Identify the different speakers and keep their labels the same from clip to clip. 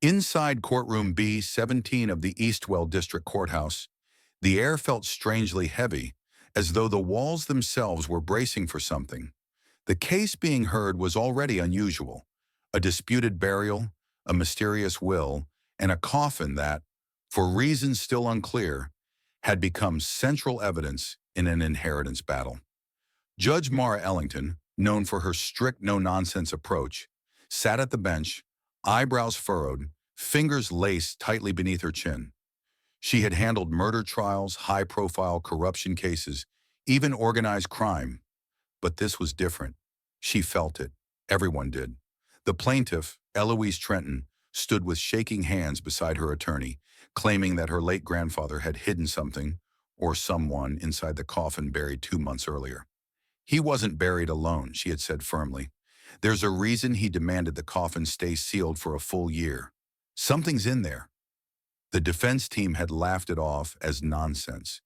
Speaker 1: Inside courtroom B-17 of the Eastwell District Courthouse, the air felt strangely heavy, as though the walls themselves were bracing for something. The case being heard was already unusual. A disputed burial, a mysterious will, and a coffin that, for reasons still unclear, had become central evidence in an inheritance battle. Judge Mara Ellington, known for her strict no-nonsense approach, sat at the bench, eyebrows furrowed, fingers laced tightly beneath her chin. She had handled murder trials, high-profile corruption cases, even organized crime. But this was different. She felt it. Everyone did. The plaintiff, Eloise Trenton, stood with shaking hands beside her attorney, claiming that her late grandfather had hidden something, or someone, inside the coffin buried 2 months earlier. He wasn't buried alone, she had said firmly. There's a reason he demanded the coffin stay sealed for a full year. Something's in there. The defense team had laughed it off as nonsense.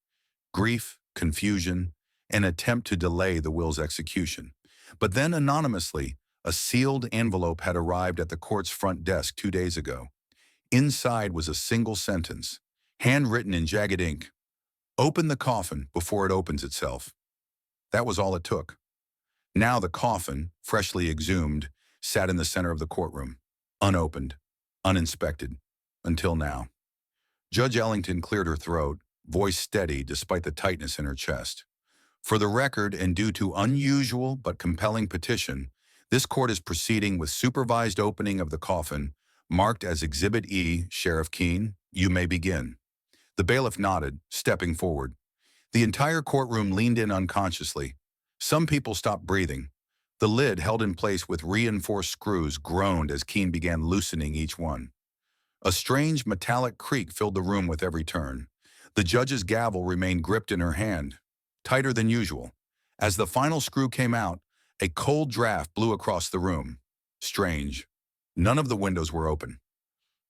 Speaker 1: Grief, confusion, an attempt to delay the will's execution. But then anonymously, a sealed envelope had arrived at the court's front desk 2 days ago. Inside was a single sentence, handwritten in jagged ink. Open the coffin before it opens itself. That was all it took. Now the coffin, freshly exhumed, sat in the center of the courtroom, unopened, uninspected, until now. Judge Ellington cleared her throat, voice steady despite the tightness in her chest. For the record, and due to unusual but compelling petition, this court is proceeding with supervised opening of the coffin, marked as Exhibit E. Sheriff Keene, you may begin. The bailiff nodded, stepping forward. The entire courtroom leaned in unconsciously. Some people stopped breathing. The lid, held in place with reinforced screws, groaned as Keene began loosening each one. A strange metallic creak filled the room with every turn. The judge's gavel remained gripped in her hand, tighter than usual. As the final screw came out, a cold draft blew across the room. Strange. None of the windows were open.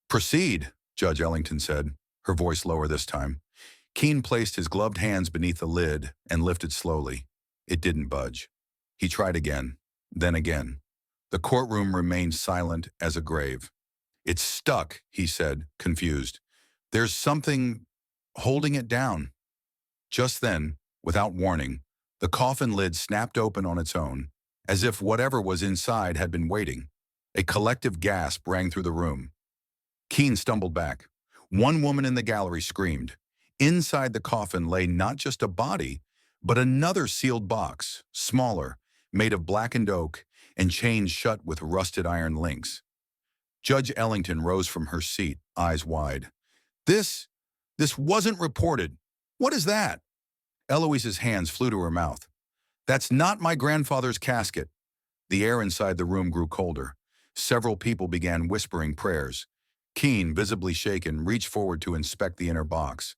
Speaker 1: Proceed, Judge Ellington said, her voice lower this time. Keene placed his gloved hands beneath the lid and lifted slowly. It didn't budge. He tried again, then again. The courtroom remained silent as a grave. It's stuck, he said, confused. There's something holding it down. Just then, without warning, the coffin lid snapped open on its own, as if whatever was inside had been waiting. A collective gasp rang through the room. Keene stumbled back. One woman in the gallery screamed. Inside the coffin lay not just a body, but another sealed box, smaller, made of blackened oak and chained shut with rusted iron links. Judge Ellington rose from her seat, eyes wide. This wasn't reported. What is that? Eloise's hands flew to her mouth. That's not my grandfather's casket. The air inside the room grew colder. Several people began whispering prayers. Keene, visibly shaken, reached forward to inspect the inner box.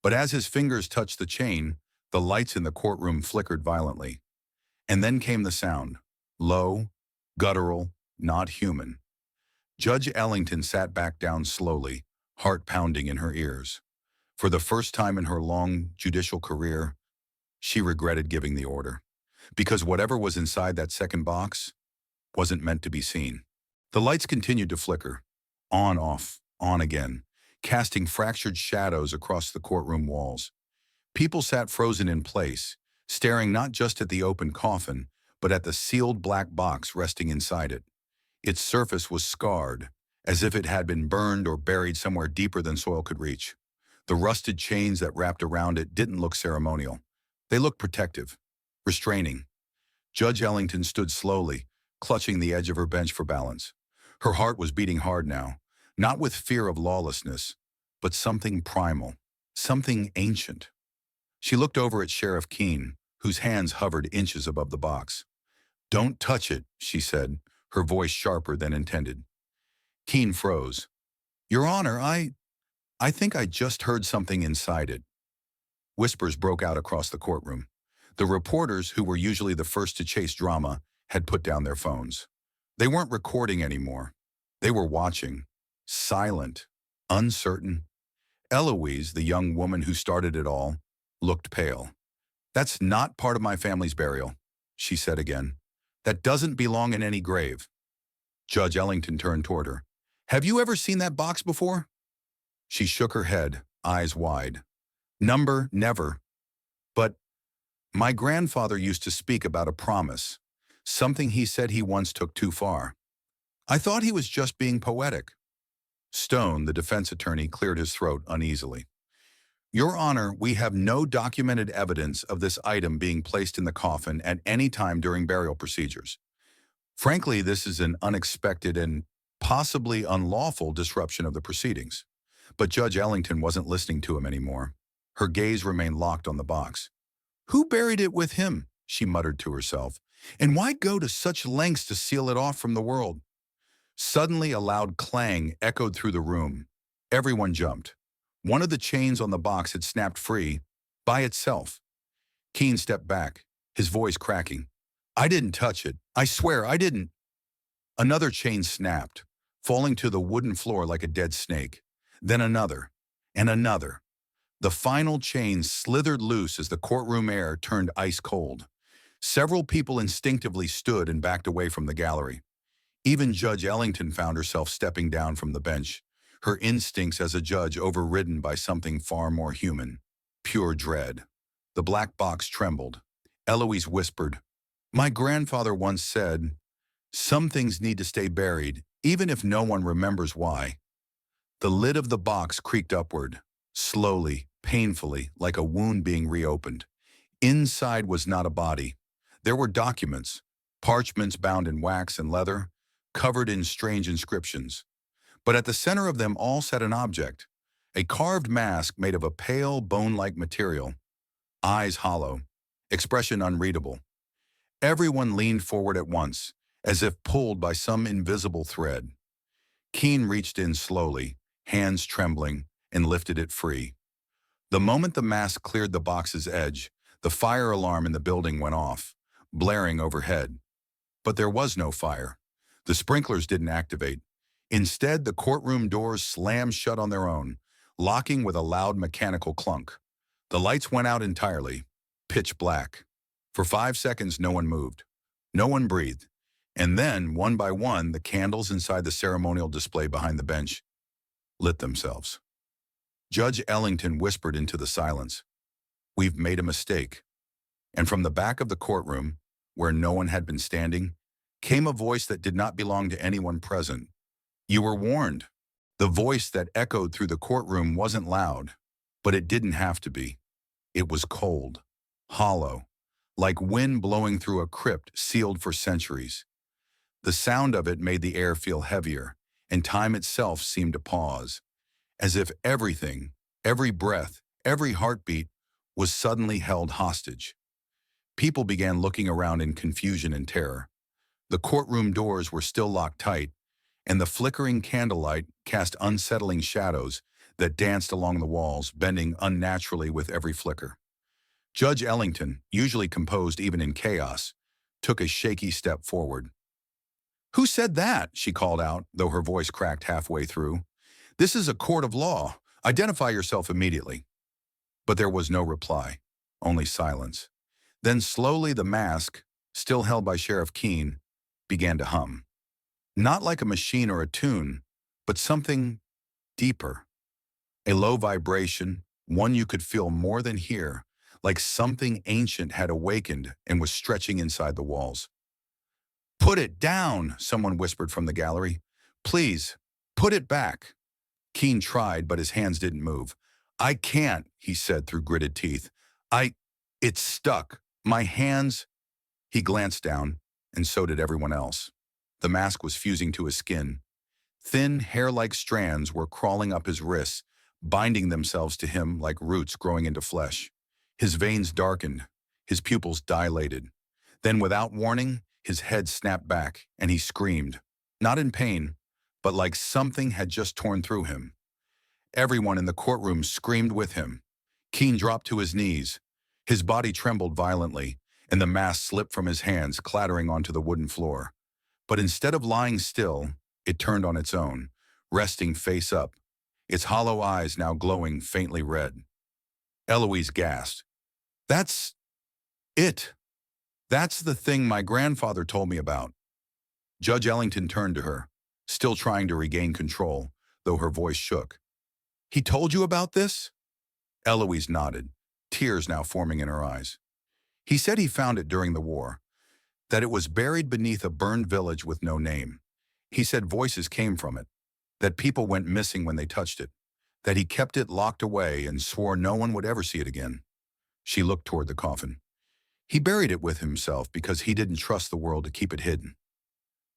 Speaker 1: But as his fingers touched the chain, the lights in the courtroom flickered violently. And then came the sound. Low, guttural, not human. Judge Ellington sat back down slowly, heart pounding in her ears. For the first time in her long judicial career, she regretted giving the order. Because whatever was inside that second box wasn't meant to be seen. The lights continued to flicker, on, off, on again, casting fractured shadows across the courtroom walls. People sat frozen in place, staring not just at the open coffin, but at the sealed black box resting inside it. Its surface was scarred, as if it had been burned or buried somewhere deeper than soil could reach. The rusted chains that wrapped around it didn't look ceremonial. They looked protective, restraining. Judge Ellington stood slowly, clutching the edge of her bench for balance. Her heart was beating hard now, not with fear of lawlessness, but something primal, something ancient. She looked over at Sheriff Keene, whose hands hovered inches above the box. "Don't touch it," she said, her voice sharper than intended. Keene froze. "Your Honor, I think I just heard something inside it." Whispers broke out across the courtroom. The reporters, who were usually the first to chase drama, had put down their phones. They weren't recording anymore. They were watching, silent, uncertain. Eloise, the young woman who started it all, looked pale. "That's not part of my family's burial," she said again. "That doesn't belong in any grave." Judge Ellington turned toward her. Have you ever seen that box before? She shook her head, eyes wide. Number, never. But my grandfather used to speak about a promise, something he said he once took too far. I thought he was just being poetic. Stone, the defense attorney, cleared his throat uneasily. Your Honor, we have no documented evidence of this item being placed in the coffin at any time during burial procedures. Frankly, this is an unexpected and possibly unlawful disruption of the proceedings. But Judge Ellington wasn't listening to him anymore. Her gaze remained locked on the box. Who buried it with him? She muttered to herself. And why go to such lengths to seal it off from the world? Suddenly, a loud clang echoed through the room. Everyone jumped. One of the chains on the box had snapped free, by itself. Keene stepped back, his voice cracking. I didn't touch it. I swear I didn't. Another chain snapped, falling to the wooden floor like a dead snake. Then another, and another. The final chain slithered loose as the courtroom air turned ice cold. Several people instinctively stood and backed away from the gallery. Even Judge Ellington found herself stepping down from the bench, her instincts as a judge overridden by something far more human, pure dread. The black box trembled. Eloise whispered, My grandfather once said, some things need to stay buried, even if no one remembers why. The lid of the box creaked upward, slowly, painfully, like a wound being reopened. Inside was not a body. There were documents, parchments bound in wax and leather, covered in strange inscriptions. But at the center of them all sat an object, a carved mask made of a pale, bone-like material, eyes hollow, expression unreadable. Everyone leaned forward at once, as if pulled by some invisible thread. Keene reached in slowly, hands trembling, and lifted it free. The moment the mask cleared the box's edge, the fire alarm in the building went off, blaring overhead. But there was no fire. The sprinklers didn't activate. Instead, the courtroom doors slammed shut on their own, locking with a loud mechanical clunk. The lights went out entirely, pitch black. For 5 seconds, no one moved. No one breathed. And then, one by one, the candles inside the ceremonial display behind the bench lit themselves. Judge Ellington whispered into the silence, We've made a mistake. And from the back of the courtroom, where no one had been standing, came a voice that did not belong to anyone present. You were warned. The voice that echoed through the courtroom wasn't loud, but it didn't have to be. It was cold, hollow, like wind blowing through a crypt sealed for centuries. The sound of it made the air feel heavier, and time itself seemed to pause, as if everything, every breath, every heartbeat was suddenly held hostage. People began looking around in confusion and terror. The courtroom doors were still locked tight, and the flickering candlelight cast unsettling shadows that danced along the walls, bending unnaturally with every flicker. Judge Ellington, usually composed even in chaos, took a shaky step forward. Who said that? She called out, though her voice cracked halfway through. This is a court of law. Identify yourself immediately. But there was no reply, only silence. Then slowly the mask, still held by Sheriff Keene, began to hum. Not like a machine or a tune, but something deeper. A low vibration, one you could feel more than hear, like something ancient had awakened and was stretching inside the walls. Put it down, someone whispered from the gallery. Please, put it back. Keene tried, but his hands didn't move. I can't, he said through gritted teeth. It's stuck. My hands. He glanced down, and so did everyone else. The mask was fusing to his skin. Thin, hair-like strands were crawling up his wrists, binding themselves to him like roots growing into flesh. His veins darkened, his pupils dilated. Then, without warning, his head snapped back, and he screamed, not in pain, but like something had just torn through him. Everyone in the courtroom screamed with him. Keene dropped to his knees. His body trembled violently, and the mask slipped from his hands, clattering onto the wooden floor. But instead of lying still, it turned on its own, resting face up, its hollow eyes now glowing faintly red. Eloise gasped. That's it. That's the thing my grandfather told me about. Judge Ellington turned to her. still trying to regain control, though her voice shook. "He told you about this?" Eloise nodded, tears now forming in her eyes. "He said he found it during the war, that it was buried beneath a burned village with no name. He said voices came from it, that people went missing when they touched it, that he kept it locked away and swore no one would ever see it again." She looked toward the coffin. "He buried it with himself because he didn't trust the world to keep it hidden."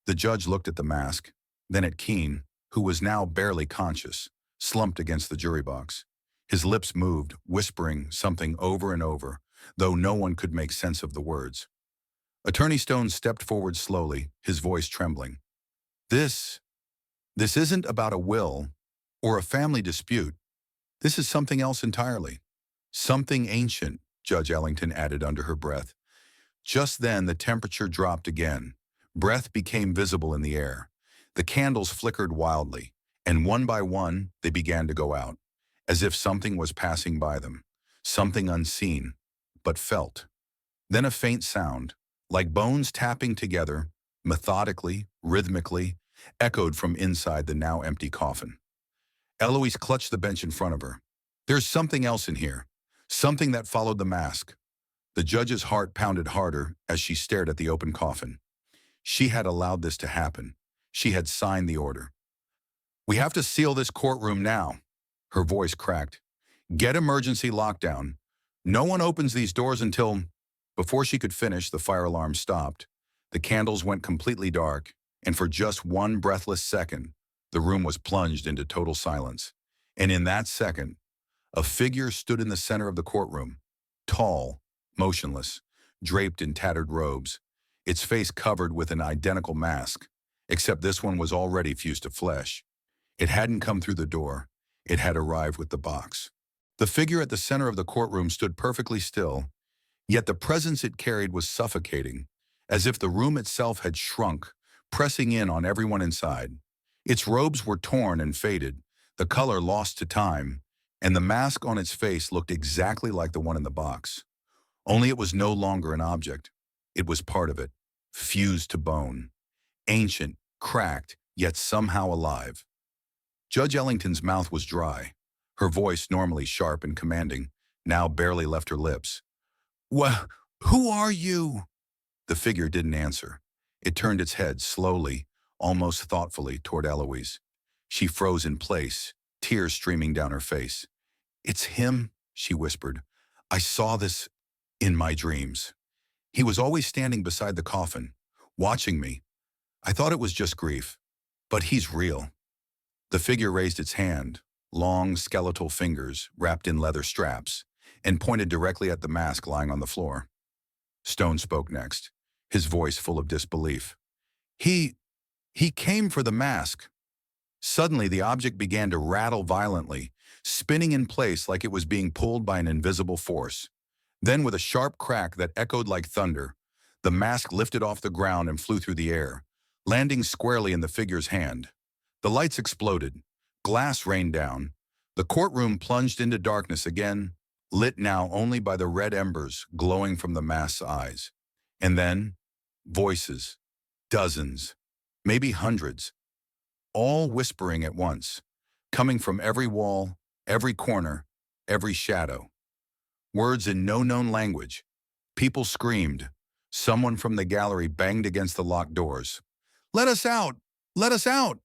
Speaker 1: The judge looked at the mask, then at Keene, who was now barely conscious, slumped against the jury box. His lips moved, whispering something over and over, though no one could make sense of the words. Attorney Stone stepped forward slowly, his voice trembling. This isn't about a will or a family dispute. This is something else entirely. Something ancient," Judge Ellington added under her breath. Just then the temperature dropped again. Breath became visible in the air. The candles flickered wildly, and one by one they began to go out, as if something was passing by them, something unseen, but felt. Then a faint sound, like bones tapping together, methodically, rhythmically, echoed from inside the now empty coffin. Eloise clutched the bench in front of her. "There's something else in here, something that followed the mask." The judge's heart pounded harder as she stared at the open coffin. She had allowed this to happen. She had signed the order. "We have to seal this courtroom now." Her voice cracked. "Get emergency lockdown. No one opens these doors until—" Before she could finish, the fire alarm stopped. The candles went completely dark, and for just one breathless second, the room was plunged into total silence. And in that second, a figure stood in the center of the courtroom, tall, motionless, draped in tattered robes, its face covered with an identical mask, except this one was already fused to flesh. It hadn't come through the door. It had arrived with the box. The figure at the center of the courtroom stood perfectly still, yet the presence it carried was suffocating, as if the room itself had shrunk, pressing in on everyone inside. Its robes were torn and faded, the color lost to time, and the mask on its face looked exactly like the one in the box. Only it was no longer an object. It was part of it, fused to bone. Ancient, cracked, yet somehow alive. Judge Ellington's mouth was dry. Her voice, normally sharp and commanding, now barely left her lips. "Well, who are you?" The figure didn't answer. It turned its head slowly, almost thoughtfully, toward Eloise. She froze in place, tears streaming down her face. "It's him," she whispered. "I saw this in my dreams. He was always standing beside the coffin, watching me. I thought it was just grief, but he's real." The figure raised its hand, long skeletal fingers wrapped in leather straps, and pointed directly at the mask lying on the floor. Stone spoke next, his voice full of disbelief. He came for the mask." Suddenly, the object began to rattle violently, spinning in place like it was being pulled by an invisible force. Then, with a sharp crack that echoed like thunder, the mask lifted off the ground and flew through the air, landing squarely in the figure's hand. The lights exploded. Glass rained down. The courtroom plunged into darkness again, lit now only by the red embers glowing from the mask's eyes. And then, voices. Dozens. Maybe hundreds. All whispering at once, coming from every wall, every corner, every shadow. Words in no known language. People screamed. Someone from the gallery banged against the locked doors. "Let us out! Let us out!"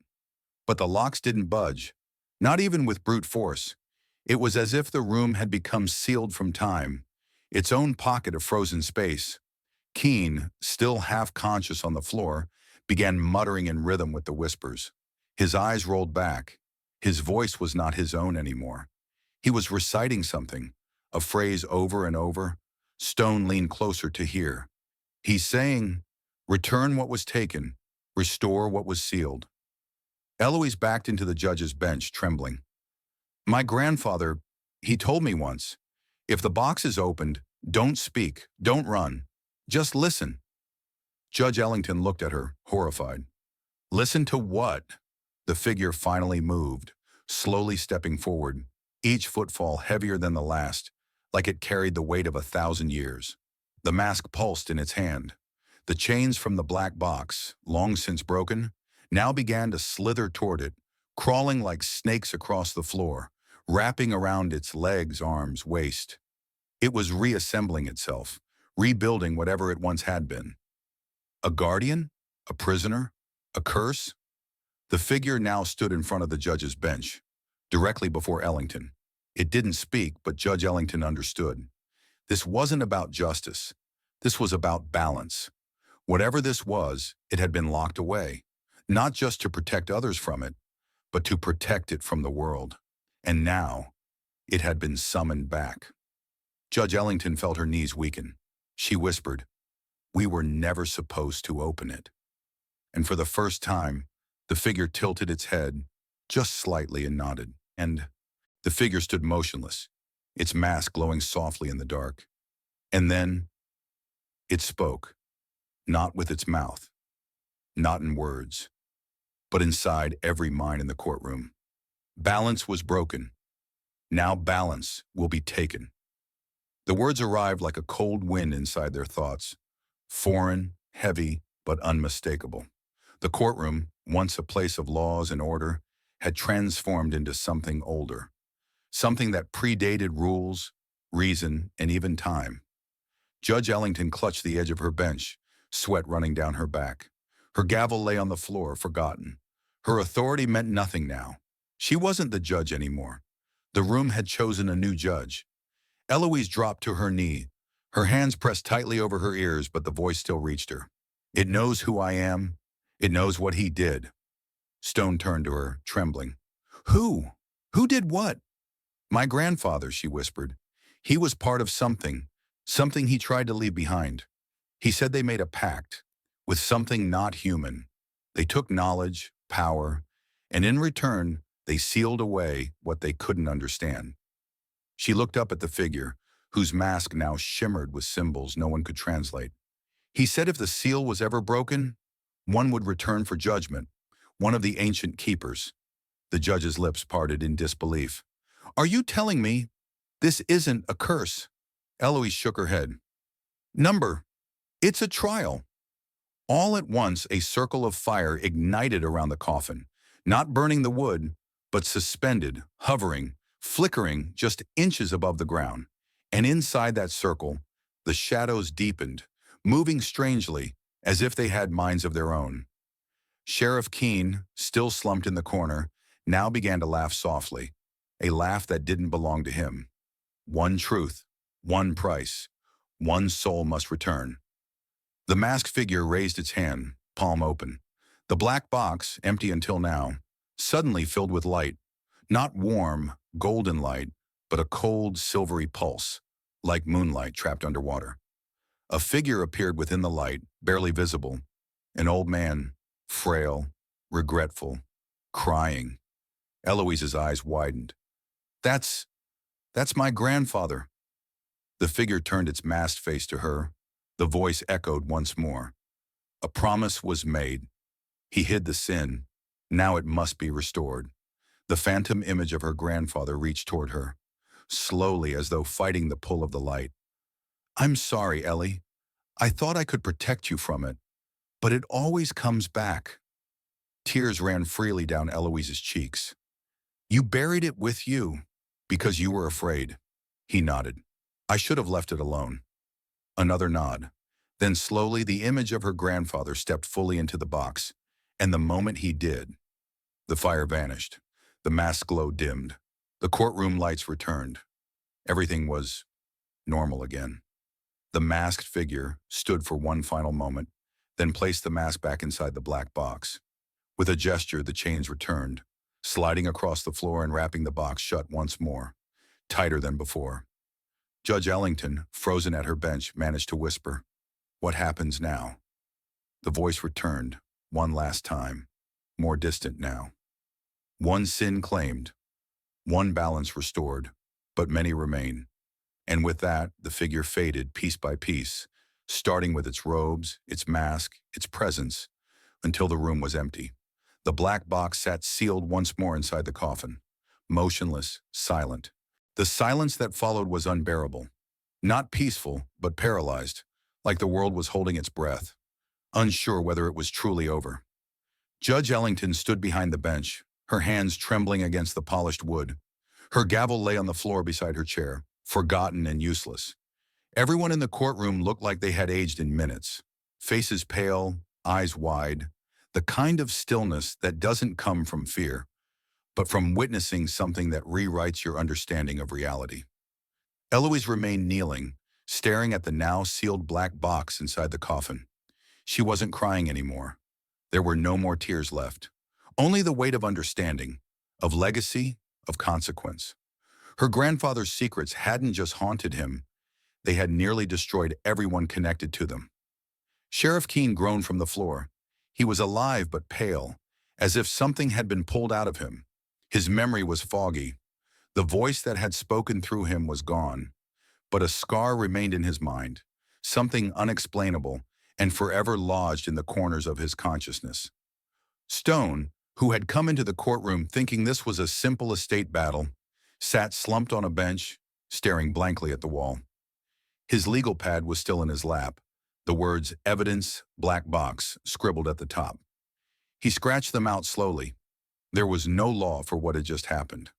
Speaker 1: But the locks didn't budge, not even with brute force. It was as if the room had become sealed from time, its own pocket of frozen space. Keene, still half-conscious on the floor, began muttering in rhythm with the whispers. His eyes rolled back. His voice was not his own anymore. He was reciting something, a phrase over and over. Stone leaned closer to hear. He's saying, "Return what was taken, restore what was sealed." Eloise backed into the judge's bench, trembling. "My grandfather, he told me once, if the box is opened, don't speak, don't run, just listen." Judge Ellington looked at her, horrified. "Listen to what?" The figure finally moved, slowly stepping forward, each footfall heavier than the last, like it carried the weight of 1,000 years. The mask pulsed in its hand. The chains from the black box, long since broken, now began to slither toward it, crawling like snakes across the floor, wrapping around its legs, arms, waist. It was reassembling itself, rebuilding whatever it once had been. A guardian? A prisoner? A curse? The figure now stood in front of the judge's bench, directly before Ellington. It didn't speak, but Judge Ellington understood. This wasn't about justice. This was about balance. Whatever this was, it had been locked away, not just to protect others from it, but to protect it from the world. And now, it had been summoned back. Judge Ellington felt her knees weaken. She whispered, "We were never supposed to open it." And for the first time, the figure tilted its head just slightly and nodded. And the figure stood motionless, its mask glowing softly in the dark. And then it spoke, not with its mouth, not in words, but inside every mind in the courtroom. Balance was broken. Now balance will be taken. The words arrived like a cold wind inside their thoughts, foreign, heavy, but unmistakable. The courtroom, once a place of laws and order, had transformed into something older, something that predated rules, reason, and even time. Judge Ellington clutched the edge of her bench, sweat running down her back. Her gavel lay on the floor, forgotten. Her authority meant nothing now. She wasn't the judge anymore. The room had chosen a new judge. Eloise dropped to her knee, her hands pressed tightly over her ears, but the voice still reached her. "It knows who I am. It knows what he did." Stone turned to her, trembling. "Who? Who did what?" "My grandfather," she whispered. "He was part of something he tried to leave behind. He said they made a pact with something not human. They took knowledge, power, and in return, they sealed away what they couldn't understand." She looked up at the figure, whose mask now shimmered with symbols no one could translate. "He said if the seal was ever broken, one would return for judgment, one of the ancient keepers." The judge's lips parted in disbelief. "Are you telling me this isn't a curse?" Eloise shook her head. "Number, it's a trial." All at once, a circle of fire ignited around the coffin, not burning the wood, but suspended, hovering, flickering just inches above the ground. And inside that circle, the shadows deepened, moving strangely, as if they had minds of their own. Sheriff Keene, still slumped in the corner, now began to laugh softly, a laugh that didn't belong to him. One truth, one price, one soul must return. The masked figure raised its hand, palm open. The black box, empty until now, suddenly filled with light. Not warm, golden light, but a cold, silvery pulse, like moonlight trapped underwater. A figure appeared within the light, barely visible. An old man, frail, regretful, crying. Eloise's eyes widened. That's my grandfather." The figure turned its masked face to her. The voice echoed once more. A promise was made. He hid the sin. Now it must be restored. The phantom image of her grandfather reached toward her, slowly as though fighting the pull of the light. "I'm sorry, Ellie. I thought I could protect you from it, but it always comes back." Tears ran freely down Eloise's cheeks. "You buried it with you because you were afraid." He nodded. "I should have left it alone." Another nod. Then slowly the image of her grandfather stepped fully into the box, and the moment he did, the fire vanished. The mask glow dimmed. The courtroom lights returned. Everything was normal again. The masked figure stood for one final moment, then placed the mask back inside the black box. With a gesture, the chains returned, sliding across the floor and wrapping the box shut once more, tighter than before. Judge Ellington, frozen at her bench, managed to whisper, "What happens now?" The voice returned, one last time, more distant now. One sin claimed, one balance restored, but many remain. And with that, the figure faded piece by piece, starting with its robes, its mask, its presence, until the room was empty. The black box sat sealed once more inside the coffin, motionless, silent. The silence that followed was unbearable. Not peaceful, but paralyzed, like the world was holding its breath, unsure whether it was truly over. Judge Ellington stood behind the bench, her hands trembling against the polished wood. Her gavel lay on the floor beside her chair, forgotten and useless. Everyone in the courtroom looked like they had aged in minutes. Faces pale, eyes wide, the kind of stillness that doesn't come from fear, but from witnessing something that rewrites your understanding of reality. Eloise remained kneeling, staring at the now sealed black box inside the coffin. She wasn't crying anymore. There were no more tears left. Only the weight of understanding, of legacy, of consequence. Her grandfather's secrets hadn't just haunted him, they had nearly destroyed everyone connected to them. Sheriff Keene groaned from the floor. He was alive but pale, as if something had been pulled out of him. His memory was foggy. The voice that had spoken through him was gone, but a scar remained in his mind, something unexplainable and forever lodged in the corners of his consciousness. Stone, who had come into the courtroom thinking this was a simple estate battle, sat slumped on a bench, staring blankly at the wall. His legal pad was still in his lap, the words "evidence, black box" scribbled at the top. He scratched them out slowly. There was no law for what had just happened.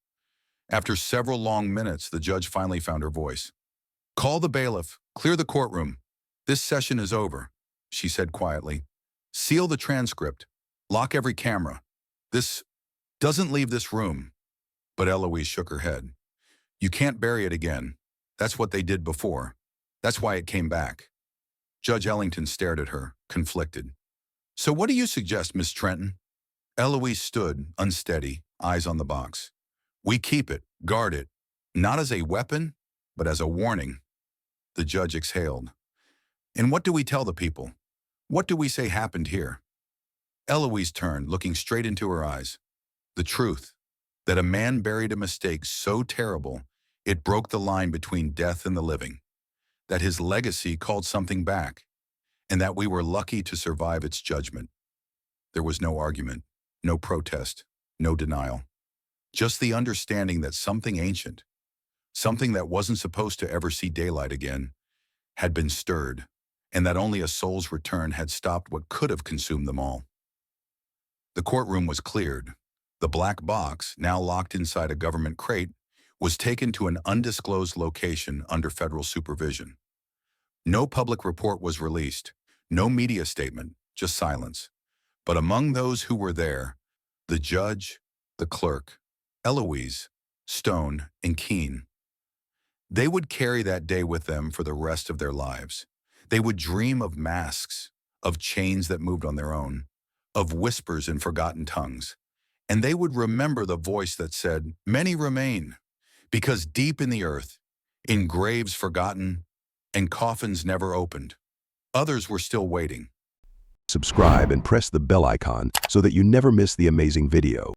Speaker 1: After several long minutes, the judge finally found her voice. "Call the bailiff, clear the courtroom. This session is over," she said quietly. "Seal the transcript. Lock every camera. This doesn't leave this room." But Eloise shook her head. "You can't bury it again. That's what they did before. That's why it came back." Judge Ellington stared at her, conflicted. "So what do you suggest, Miss Trenton?" Eloise stood, unsteady, eyes on the box. "We keep it, guard it, not as a weapon, but as a warning." The judge exhaled. "And what do we tell the people? What do we say happened here?" Eloise turned, looking straight into her eyes. "The truth, that a man buried a mistake so terrible it broke the line between death and the living. That his legacy called something back, and that we were lucky to survive its judgment." There was no argument, no protest, no denial. Just the understanding that something ancient, something that wasn't supposed to ever see daylight again, had been stirred, and that only a soul's return had stopped what could have consumed them all. The courtroom was cleared. The black box, now locked inside a government crate, was taken to an undisclosed location under federal supervision. No public report was released, no media statement, just silence. But among those who were there, the judge, the clerk, Eloise, Stone, and Keene. They would carry that day with them for the rest of their lives. They would dream of masks, of chains that moved on their own, of whispers in forgotten tongues. And they would remember the voice that said, "Many remain," because deep in the earth, in graves forgotten, and coffins never opened, others were still waiting.
Speaker 2: Subscribe and press the bell icon so that you never miss the amazing video.